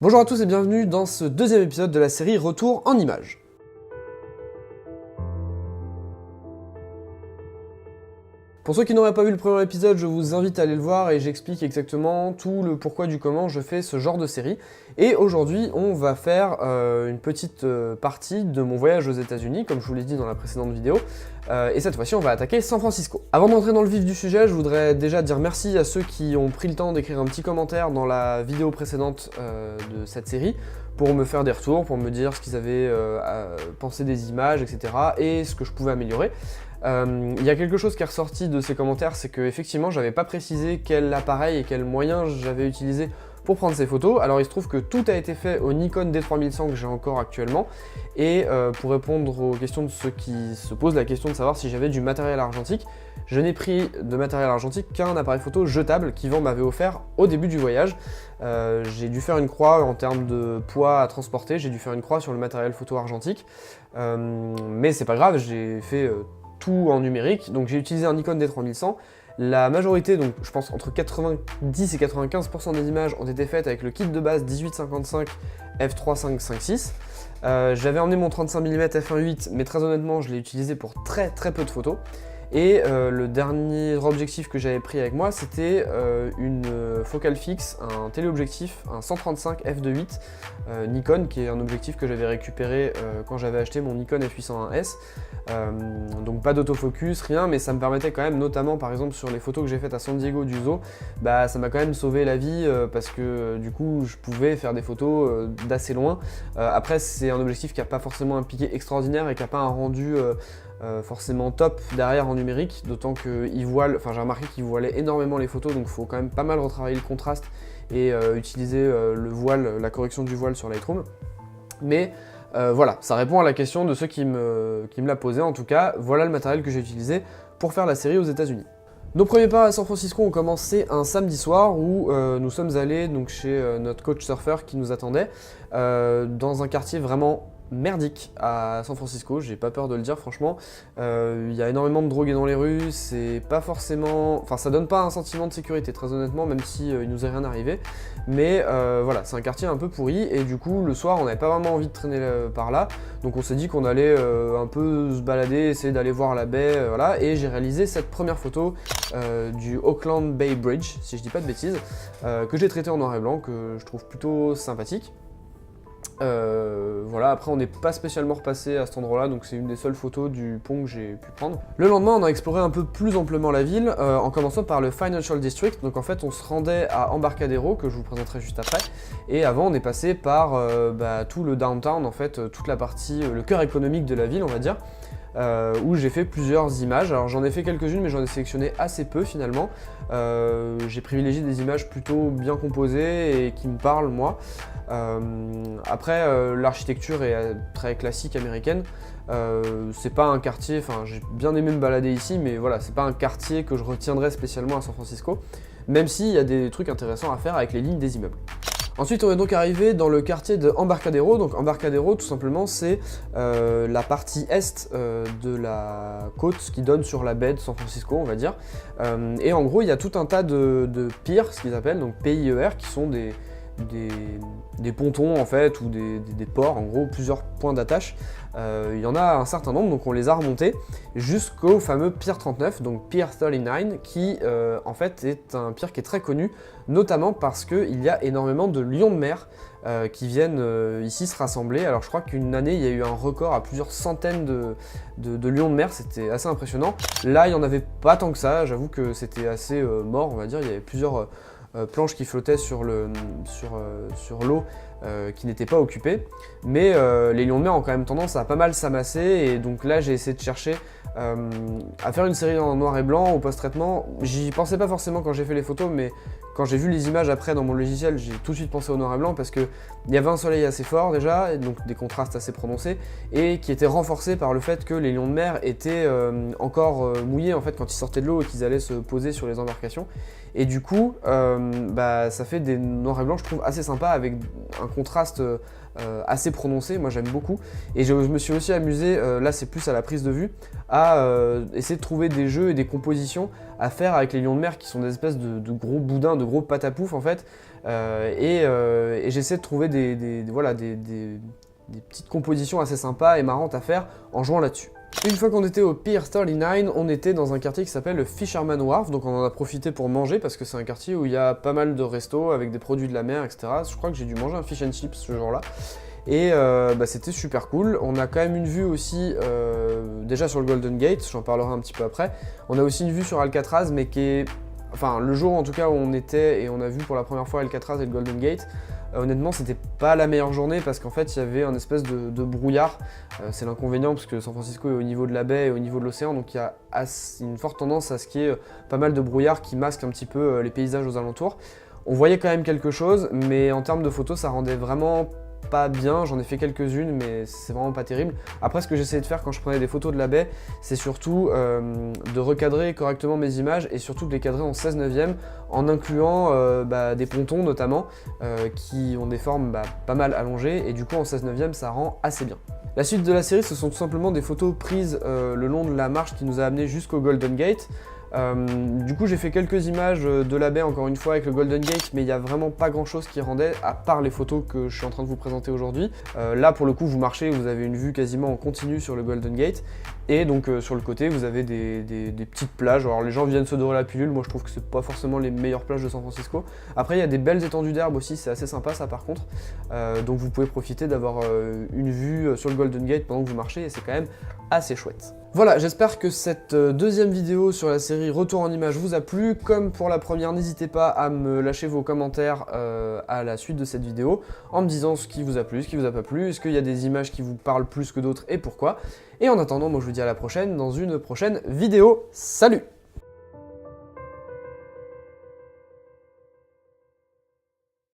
Bonjour à tous et bienvenue dans ce deuxième épisode de la série Retour en images. Pour ceux qui n'auraient pas vu le premier épisode, je vous invite à aller le voir et j'explique exactement tout le pourquoi du comment je fais ce genre de série. Et aujourd'hui, on va faire une petite partie de mon voyage aux États-Unis, comme je vous l'ai dit dans la précédente vidéo. Et cette fois-ci, on va attaquer San Francisco. Avant d'entrer dans le vif du sujet, je voudrais déjà dire merci à ceux qui ont pris le temps d'écrire un petit commentaire dans la vidéo précédente de cette série, pour me faire des retours, pour me dire ce qu'ils avaient pensé des images, etc. et ce que je pouvais améliorer. Il y a quelque chose qui est ressorti de ces commentaires, c'est que effectivement j'avais pas précisé quel appareil et quel moyen j'avais utilisé pour prendre ces photos. Alors il se trouve que tout a été fait au Nikon D3100 que j'ai encore actuellement, et pour répondre aux questions de ceux qui se posent la question de savoir si j'avais du matériel argentique, je n'ai pris de matériel argentique qu'un appareil photo jetable qu'Yvan m'avait offert au début du voyage. J'ai dû faire une croix en termes de poids à transporter, j'ai dû faire une croix sur le matériel photo argentique, mais c'est pas grave, j'ai fait tout en numérique, donc j'ai utilisé un Nikon D3100. La majorité, donc je pense entre 90 et 95% des images ont été faites avec le kit de base 18-55 f3.5.5.6. J'avais emmené mon 35 mm f1.8, mais très honnêtement je l'ai utilisé pour très peu de photos. Et le dernier objectif que j'avais pris avec moi, c'était une focale fixe, un téléobjectif, un 135 f2.8 Nikon, qui est un objectif que j'avais récupéré quand j'avais acheté mon Nikon F801S. Donc pas d'autofocus, rien, mais ça me permettait quand même, notamment par exemple sur les photos que j'ai faites à San Diego du zoo, bah ça m'a quand même sauvé la vie parce que du coup je pouvais faire des photos d'assez loin. Après c'est un objectif qui n'a pas forcément un piqué extraordinaire et qui n'a pas un rendu forcément top derrière en numérique, d'autant que j'ai remarqué qu'il voilait énormément les photos, donc il faut quand même pas mal retravailler le contraste et utiliser le voile, la correction du voile sur Lightroom. Mais voilà, ça répond à la question de ceux qui me l'a posé. En tout cas, voilà le matériel que j'ai utilisé pour faire la série aux États-Unis. Nos premiers pas à San Francisco ont commencé un samedi soir où nous sommes allés donc, chez notre coach surfeur qui nous attendait dans un quartier vraiment merdique à San Francisco, j'ai pas peur de le dire franchement. Il y a énormément de drogués dans les rues, c'est pas forcément... Enfin ça donne pas un sentiment de sécurité très honnêtement, même si il nous est rien arrivé. Mais voilà, c'est un quartier un peu pourri et du coup le soir on n'avait pas vraiment envie de traîner par là. Donc on s'est dit qu'on allait un peu se balader, essayer d'aller voir la baie, voilà. Et j'ai réalisé cette première photo du Oakland Bay Bridge, si je dis pas de bêtises, que j'ai traité en noir et blanc, que je trouve plutôt sympathique. Voilà, après on n'est pas spécialement repassé à cet endroit là, donc c'est une des seules photos du pont que j'ai pu prendre. Le lendemain on a exploré un peu plus amplement la ville, en commençant par le Financial District. Donc en fait on se rendait à Embarcadero, que je vous présenterai juste après, et avant on est passé par tout le downtown, en fait toute la partie, le cœur économique de la ville on va dire, où j'ai fait plusieurs images. Alors j'en ai fait quelques-unes mais j'en ai sélectionné assez peu finalement. J'ai privilégié des images plutôt bien composées et qui me parlent moi. Après l'architecture est très classique américaine. C'est pas un quartier, enfin j'ai bien aimé me balader ici, mais voilà, c'est pas un quartier que je retiendrai spécialement à San Francisco, même s'il y a des trucs intéressants à faire avec les lignes des immeubles. Ensuite on est donc arrivé dans le quartier de Embarcadero. Donc Embarcadero tout simplement c'est la partie est de la côte qui donne sur la baie de San Francisco on va dire. Et en gros il y a tout un tas de piers, ce qu'ils appellent, donc PIER, qui sont des pontons en fait, ou des ports, en gros plusieurs points d'attache. Il y en a un certain nombre, donc on les a remontés jusqu'au fameux Pier 39, donc Pier 39, qui en fait est un pier qui est très connu, notamment parce qu'il y a énormément de lions de mer qui viennent ici se rassembler. Alors je crois qu'une année il y a eu un record à plusieurs centaines de lions de mer, c'était assez impressionnant. Là il n'y en avait pas tant que ça, j'avoue que c'était assez mort on va dire, il y avait plusieurs planches qui flottaient sur l'eau qui n'étaient pas occupées, mais les lions de mer ont quand même tendance à pas mal s'amasser, et donc là j'ai essayé de chercher à faire une série en noir et blanc au post-traitement. J'y pensais pas forcément quand j'ai fait les photos, mais quand j'ai vu les images après dans mon logiciel, j'ai tout de suite pensé au noir et blanc parce qu'il y avait un soleil assez fort déjà, et donc des contrastes assez prononcés, et qui étaient renforcés par le fait que les lions de mer étaient encore mouillés en fait quand ils sortaient de l'eau et qu'ils allaient se poser sur les embarcations. Et du coup, ça fait des noirs et blancs je trouve assez sympas avec un contraste assez prononcé, moi j'aime beaucoup. Et je me suis aussi amusé, là c'est plus à la prise de vue, à essayer de trouver des jeux et des compositions à faire avec les lions de mer qui sont des espèces de gros boudins, de gros patapouf en fait, Et j'essaie de trouver voilà, des petites compositions assez sympas et marrantes à faire en jouant là-dessus. Une fois qu'on était au Pier 39, on était dans un quartier qui s'appelle le Fisherman Wharf, donc on en a profité pour manger parce que c'est un quartier où il y a pas mal de restos avec des produits de la mer, etc. Je crois que j'ai dû manger un fish and chips ce jour-là. Et c'était super cool. On a quand même une vue aussi déjà sur le Golden Gate, j'en parlerai un petit peu après. On a aussi une vue sur Alcatraz, mais qui est... Enfin, le jour en tout cas où on était et on a vu pour la première fois Alcatraz et le Golden Gate, honnêtement, c'était pas la meilleure journée parce qu'en fait, il y avait un espèce de brouillard. C'est l'inconvénient parce que San Francisco est au niveau de la baie et au niveau de l'océan, donc il y a une forte tendance à ce qu'il y ait pas mal de brouillard qui masque un petit peu les paysages aux alentours. On voyait quand même quelque chose, mais en termes de photos, ça rendait vraiment pas bien. J'en ai fait quelques-unes, mais c'est vraiment pas terrible. Après, ce que j'essayais de faire quand je prenais des photos de la baie, c'est surtout de recadrer correctement mes images et surtout de les cadrer en 16/9 en incluant des pontons notamment qui ont des formes pas mal allongées et du coup en 16/9 ça rend assez bien. La suite de la série, ce sont tout simplement des photos prises le long de la marche qui nous a amené jusqu'au Golden Gate. Du coup j'ai fait quelques images de la baie encore une fois avec le Golden Gate, mais il n'y a vraiment pas grand chose qui rendait à part les photos que je suis en train de vous présenter aujourd'hui. Là pour le coup vous marchez, vous avez une vue quasiment en continu sur le Golden Gate et donc sur le côté vous avez des petites plages. Alors les gens viennent se dorer la pilule, moi je trouve que c'est pas forcément les meilleures plages de San Francisco. Après il y a des belles étendues d'herbe aussi, c'est assez sympa ça par contre. Donc vous pouvez profiter d'avoir une vue sur le Golden Gate pendant que vous marchez et c'est quand même assez chouette. Voilà, j'espère que cette deuxième vidéo sur la série Retour en images vous a plu. Comme pour la première, n'hésitez pas à me lâcher vos commentaires à la suite de cette vidéo en me disant ce qui vous a plu, ce qui vous a pas plu, est-ce qu'il y a des images qui vous parlent plus que d'autres et pourquoi. Et en attendant, moi je vous dis à la prochaine dans une prochaine vidéo. Salut!